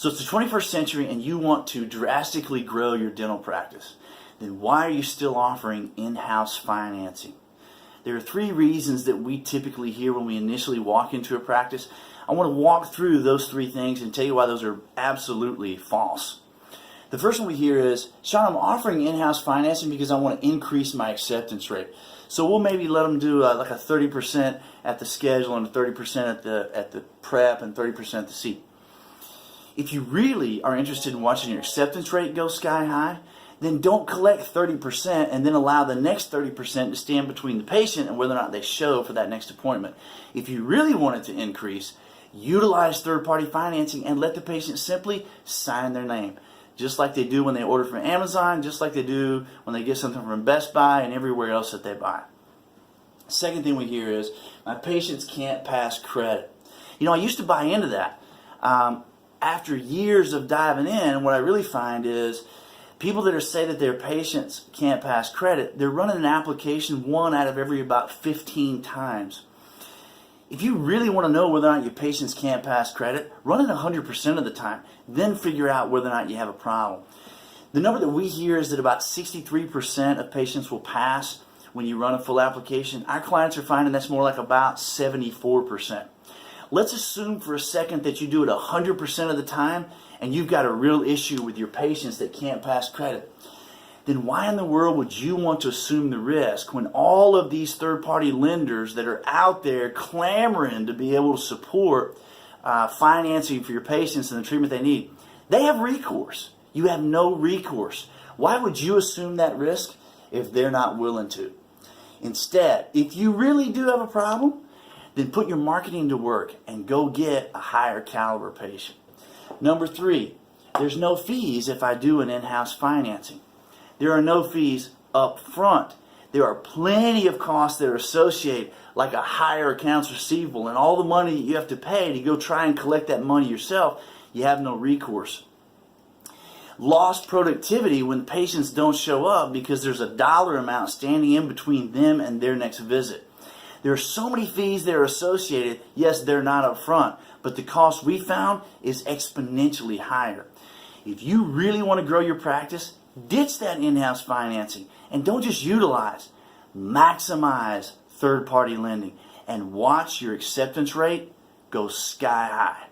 So it's the 21st century and you want to drastically grow your dental practice. Then why are you still offering in-house financing? There are 3 reasons that we typically hear when we initially walk into a practice. I want to walk through those 3 things and tell you why those are absolutely false. The first one we hear is, Sean, I'm offering in-house financing because I want to increase my acceptance rate. So we'll maybe let them do like a 30% at the schedule and a 30% at the prep and 30% at the seat. If you really are interested in watching your acceptance rate go sky high, then don't collect 30% and then allow the next 30% to stand between the patient and whether or not they show for that next appointment. If you really want it to increase, utilize third-party financing and let the patient simply sign their name. Just like they do when they order from Amazon, just like they do when they get something from Best Buy and everywhere else that they buy. Second thing we hear is, my patients can't pass credit. You know, I used to buy into that. After years of diving in, what I really find is people that say that their patients can't pass credit, they're running an application 1 out of every about 15 times. If you really want to know whether or not your patients can't pass credit, run it 100% of the time. Then figure out whether or not you have a problem. The number that we hear is that about 63% of patients will pass when you run a full application. Our clients are finding that's more like about 74%. Let's assume for a second that you do it 100% of the time and you've got a real issue with your patients that can't pass credit. Then why in the world would you want to assume the risk when all of these third-party lenders that are out there clamoring to be able to support financing for your patients and the treatment they need, they have recourse. You have no recourse. Why would you assume that risk if they're not willing to? Instead, if you really do have a problem, then put your marketing to work and go get a higher caliber patient. Number 3, there's no fees if I do an in-house financing. There are no fees up front. There are plenty of costs that are associated, like a higher accounts receivable and all the money that you have to pay to go try and collect that money yourself. You have no recourse. Lost productivity when patients don't show up because there's a dollar amount standing in between them and their next visit. There are so many fees that are associated. Yes, they're not up front, but the cost we found is exponentially higher. If you really want to grow your practice, ditch that in-house financing and don't just utilize, maximize third-party lending and watch your acceptance rate go sky high.